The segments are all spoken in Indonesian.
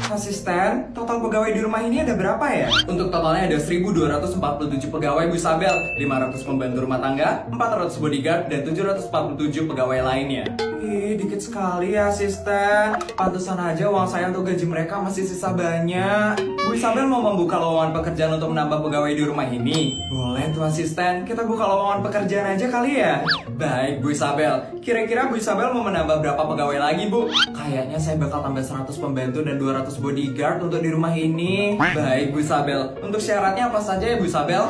Asisten, total pegawai di rumah ini ada berapa ya? Untuk totalnya ada 1.247 pegawai Bu Isabel, 500 pembantu rumah tangga, 400 bodyguard, dan 747 pegawai lainnya. Ih, dikit sekali ya asisten. Pantesan aja uang saya untuk gaji mereka masih sisa banyak. Bu Isabel mau membuka lowongan pekerjaan untuk menambah pegawai di rumah ini? Boleh tuh asisten, kita buka lowongan pekerjaan aja kali ya? Baik Bu Isabel, kira-kira Bu Isabel mau menambah berapa pegawai lagi Bu? Kayaknya saya bakal tambah 100 pembantu dan 200 bodyguard untuk di rumah ini. Baik Bu Isabel, untuk syaratnya apa saja ya Bu Isabel?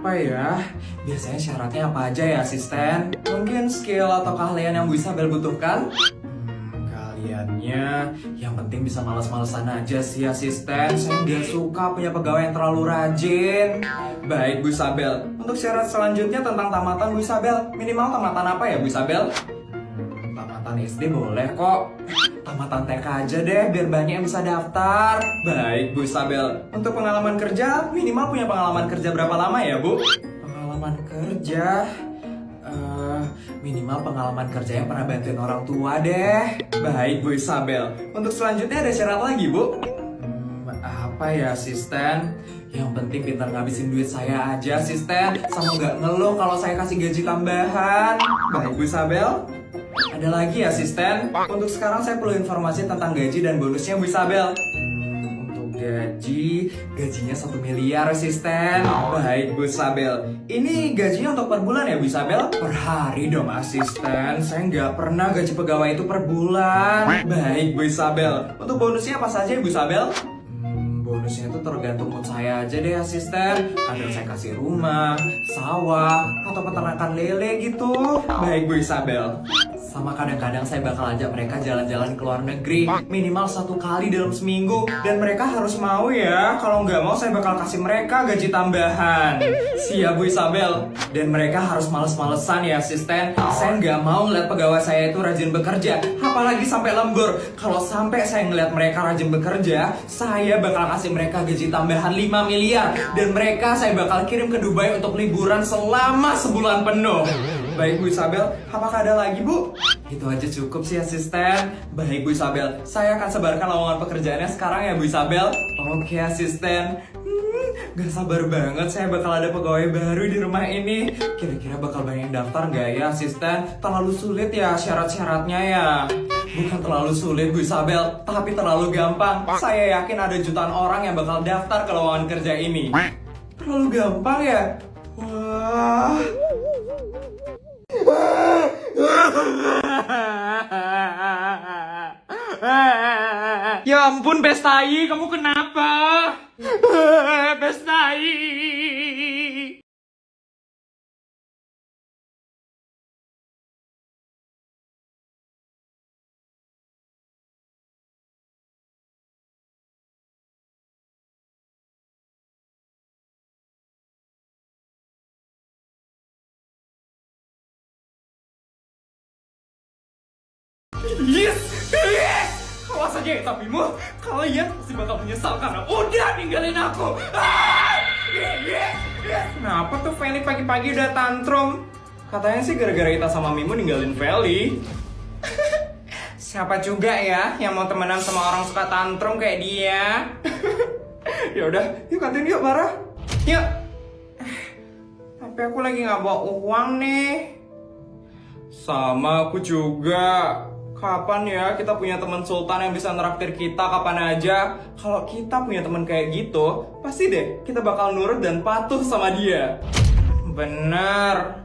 Apa ya? Biasanya syaratnya apa aja ya asisten? Mungkin skill atau keahlian yang Bu Isabel butuhkan? Keahliannya yang penting bisa males-malesan aja sih asisten. Saya nggak suka punya pegawai yang terlalu rajin. Baik Bu Isabel, untuk syarat selanjutnya tentang tamatan Bu Isabel. Minimal tamatan apa ya Bu Isabel? Tamatan SD boleh kok. Tamatan TK aja deh, biar banyak yang bisa daftar. Baik Bu Isabel, untuk pengalaman kerja, minimal punya pengalaman kerja berapa lama ya Bu? Pengalaman kerja? Minimal pengalaman kerja yang pernah bantuin orang tua deh. Baik Bu Isabel, untuk selanjutnya ada syarat lagi Bu? Apa ya asisten? Yang penting pintar ngabisin duit saya aja asisten, sama nggak ngeluh kalau saya kasih gaji tambahan. Baik Bu Isabel, ada lagi asisten. Untuk sekarang saya perlu informasi tentang gaji dan bonusnya Bu Isabel. Untuk gajinya 1 miliar asisten. Baik Bu Isabel, ini gajinya untuk per bulan ya Bu Isabel? Per hari dong asisten, saya nggak pernah gaji pegawai itu per bulan. Baik Bu Isabel, untuk bonusnya apa saja Bu Isabel? Bonusnya itu tergantung mood saya aja deh asisten. Kadang saya kasih rumah, sawah, atau peternakan lele gitu. Baik Bu Isabel, sama kadang-kadang saya bakal ajak mereka jalan-jalan ke luar negeri, minimal 1 kali dalam seminggu. Dan mereka harus mau ya, kalau nggak mau saya bakal kasih mereka gaji tambahan. Siap Bu Isabel. Dan mereka harus males-malesan ya asisten. Saya nggak mau ngeliat pegawai saya itu rajin bekerja, apalagi sampai lembur. Kalau sampai saya ngeliat mereka rajin bekerja, saya bakal kasih mereka gaji tambahan 5 miliar. Dan mereka saya bakal kirim ke Dubai untuk liburan selama sebulan penuh. Baik Bu Isabel, apakah ada lagi Bu? Itu aja cukup sih asisten. Baik Bu Isabel, saya akan sebarkan lowongan pekerjaannya sekarang ya Bu Isabel. Oke asisten. Gak sabar banget saya bakal ada pegawai baru di rumah ini. Kira-kira bakal banyak yang daftar gak ya asisten? Terlalu sulit ya syarat-syaratnya ya? Bukan terlalu sulit Bu Isabel, tapi terlalu gampang. Saya yakin ada jutaan orang yang bakal daftar ke lowongan kerja ini. Terlalu gampang ya? Wah. Ya ampun Bestai, kamu kenapa? Bestai. Yes! Yes! Awas aja ya tapimu, kalian pasti bakal menyesal karena udah ninggalin aku. Yes! Yes! Kenapa tuh Feli pagi-pagi udah tantrum? Katanya sih gara-gara Ita sama Mimu ninggalin Feli. Siapa juga ya yang mau temenan sama orang suka tantrum kayak dia? Ya udah, yuk kantin yuk Bara. Yuk. Tapi aku lagi nggak bawa uang nih. Sama aku juga. Kapan ya kita punya teman sultan yang bisa neraktir kita kapan aja? Kalau kita punya teman kayak gitu, pasti deh kita bakal nurut dan patuh sama dia. Bener.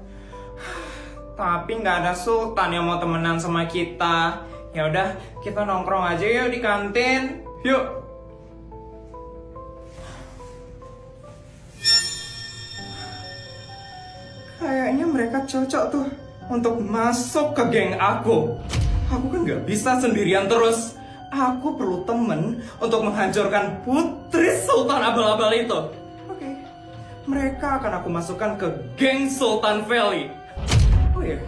Tapi nggak ada sultan yang mau temenan sama kita. Ya udah, kita nongkrong aja yuk di kantin. Yuk. Kayaknya mereka cocok tuh untuk masuk ke geng aku. Aku kan gak bisa sendirian terus. Aku perlu temen untuk menghancurkan putri Sultan Abal-Abal itu. Oke, mereka akan aku masukkan ke geng Sultan Valley. Oh iya,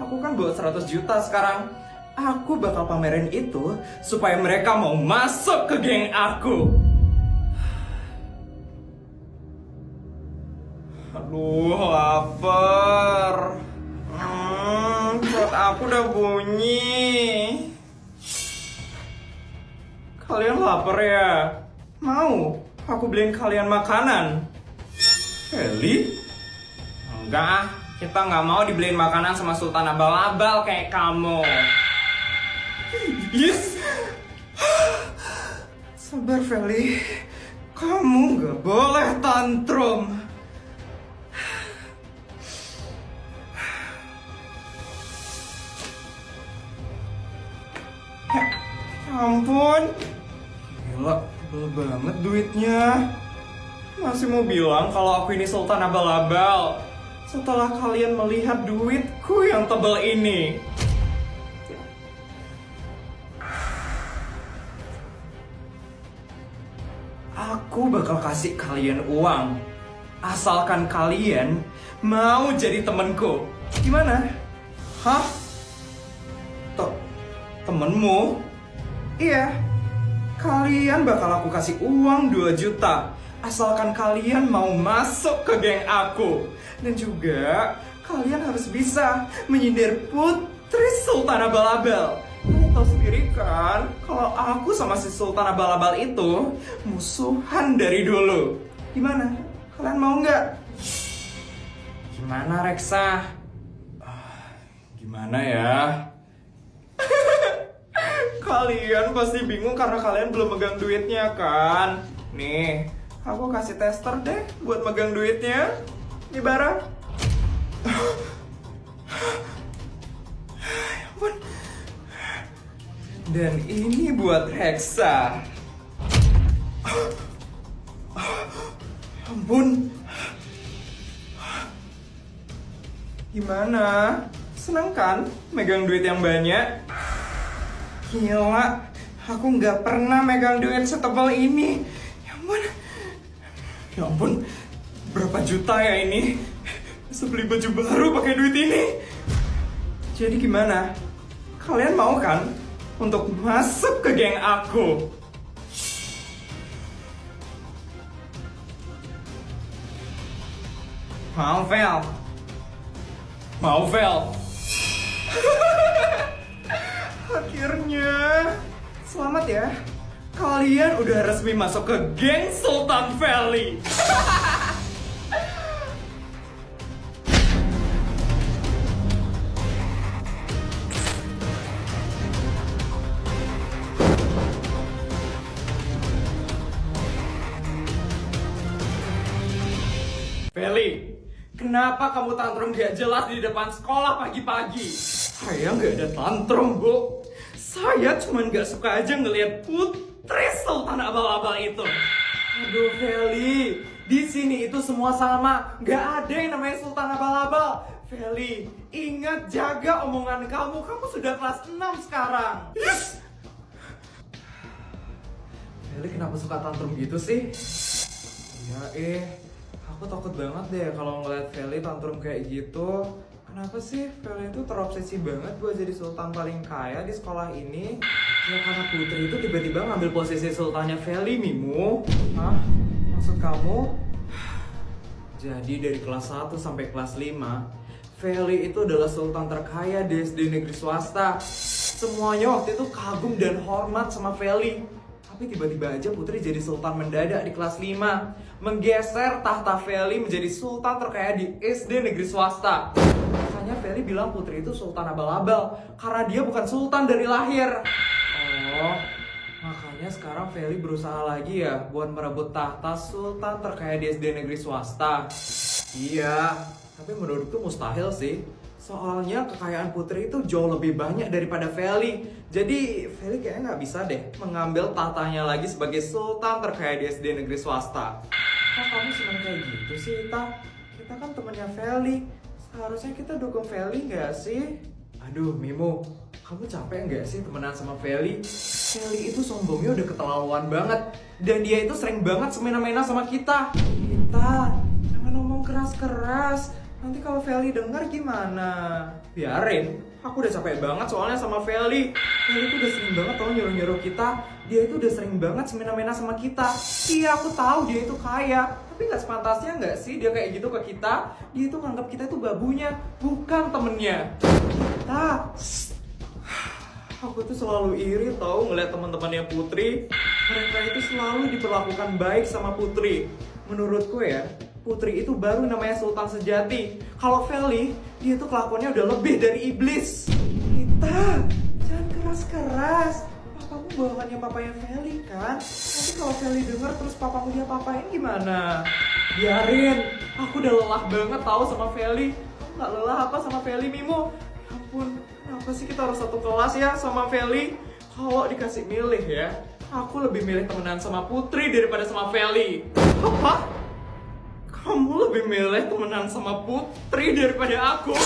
aku kan bawa 100 juta sekarang. Aku bakal pamerin itu supaya mereka mau masuk ke geng aku. Aduh, lapar. Perut aku udah bunyi. Kalian lapar ya? Mau aku beliin kalian makanan? Feli? Enggak, kita nggak mau dibeliin makanan sama Sultan Abal-Abal kayak kamu. Yes! Sabar Feli, kamu nggak boleh tantrum. Ya ampun, gila, tebel banget duitnya. Masih mau bilang kalau aku ini Sultan Abal-Abal setelah kalian melihat duitku yang tebel ini. Aku bakal kasih kalian uang asalkan kalian mau jadi temenku. Gimana? Hah? Temenmu? Iya. Kalian bakal aku kasih uang 2 juta asalkan kalian mau masuk ke geng aku. Dan juga kalian harus bisa menyindir Putri Sultan Abal-Abal. Kalian tahu sendiri kan kalau aku sama si Sultan Abal-Abal itu musuhan dari dulu. Gimana? Kalian mau nggak? Gimana Reksa? Gimana ya? Kalian pasti bingung karena kalian belum megang duitnya kan? Nih, aku kasih tester deh buat megang duitnya. Ini barang. Ya ampun. Dan ini buat Reksa. Ya ampun. Gimana? Seneng kan megang duit yang banyak? Gila, aku nggak pernah megang duit setebal ini. Ya ampun. Ya ampun, berapa juta ya ini? Bisa beli baju baru pakai duit ini. Jadi gimana? Kalian mau kan untuk masuk ke geng aku? Mau, Vel? Mau, Vel? Akhirnya, selamat ya. Kalian udah resmi masuk ke geng Sultan Feli. Feli, kenapa kamu tantrum gak jelas di depan sekolah pagi-pagi? Saya nggak ada tantrum, Bu. Saya cuma nggak suka aja ngelihat Putri Sultan Abal-Abal itu. Aduh, Feli, di sini itu semua sama. Nggak ada yang namanya Sultan Abal-Abal. Feli, ingat jaga omongan kamu. Kamu sudah kelas 6 sekarang. Yes! Feli, kenapa suka tantrum gitu sih? Ya, aku takut banget deh kalau ngeliat Feli tantrum kayak gitu. Kenapa sih Feli itu terobsesi banget buat jadi sultan paling kaya di sekolah ini? Ya karena Putri itu tiba-tiba ngambil posisi sultannya Feli, Mimu. Hah? Maksud kamu? Jadi dari kelas 1 sampai kelas 5, Feli itu adalah sultan terkaya di SD negeri swasta. Semuanya waktu itu kagum dan hormat sama Feli. Tapi tiba-tiba aja Putri jadi sultan mendadak di kelas 5, menggeser tahta Feli menjadi sultan terkaya di SD negeri swasta. Makanya Feli bilang Putri itu Sultan Abal-Abal karena dia bukan sultan dari lahir. Oh, makanya sekarang Feli berusaha lagi ya buat merebut tahta sultan terkaya di SD negeri swasta. Iya, tapi menurutku mustahil sih. Soalnya kekayaan Putri itu jauh lebih banyak daripada Feli. Jadi Feli kayaknya nggak bisa deh mengambil tahtanya lagi sebagai sultan terkaya di SD negeri swasta. Kok kamu senang kayak gitu sih, Ita? Kita kan temannya Feli. Seharusnya kita dukung Feli nggak sih? Aduh, Mimo, kamu capek nggak sih temenan sama Feli? Feli itu sombongnya udah keterlaluan banget. Dan dia itu sering banget semena-mena sama kita. Kita, jangan ngomong keras-keras. Nanti kalau Feli denger gimana? Biarin, aku udah capek banget soalnya sama Feli. Feli tuh udah sering banget tau nyuruh-nyuruh kita. Dia itu udah sering banget semena-mena sama kita. Iya, aku tahu dia itu kaya. Tapi gak sepantasnya gak sih dia kayak gitu ke kita? Dia itu nganggap kita itu babunya, bukan temennya. Kita... Aku tuh selalu iri tau ngeliat teman-temannya Putri. Mereka itu selalu diperlakukan baik sama Putri. Menurutku ya, Putri itu baru namanya Sultan sejati. Kalau Feli, dia tuh kelakuannya udah lebih dari iblis. Kita, jangan keras-keras. Papamu bawaannya papanya Feli kan? Nanti kalau Feli denger terus papamu dia papain gimana? Biarin, aku udah lelah banget tahu sama Feli. Kamu gak lelah apa sama Feli, Mimo? Ya ampun, kenapa sih kita harus satu kelas ya sama Feli? Kalau dikasih milih ya, aku lebih milih temenan sama Putri daripada sama Feli. Apa? Kamu lebih milih temenan sama Putri daripada aku?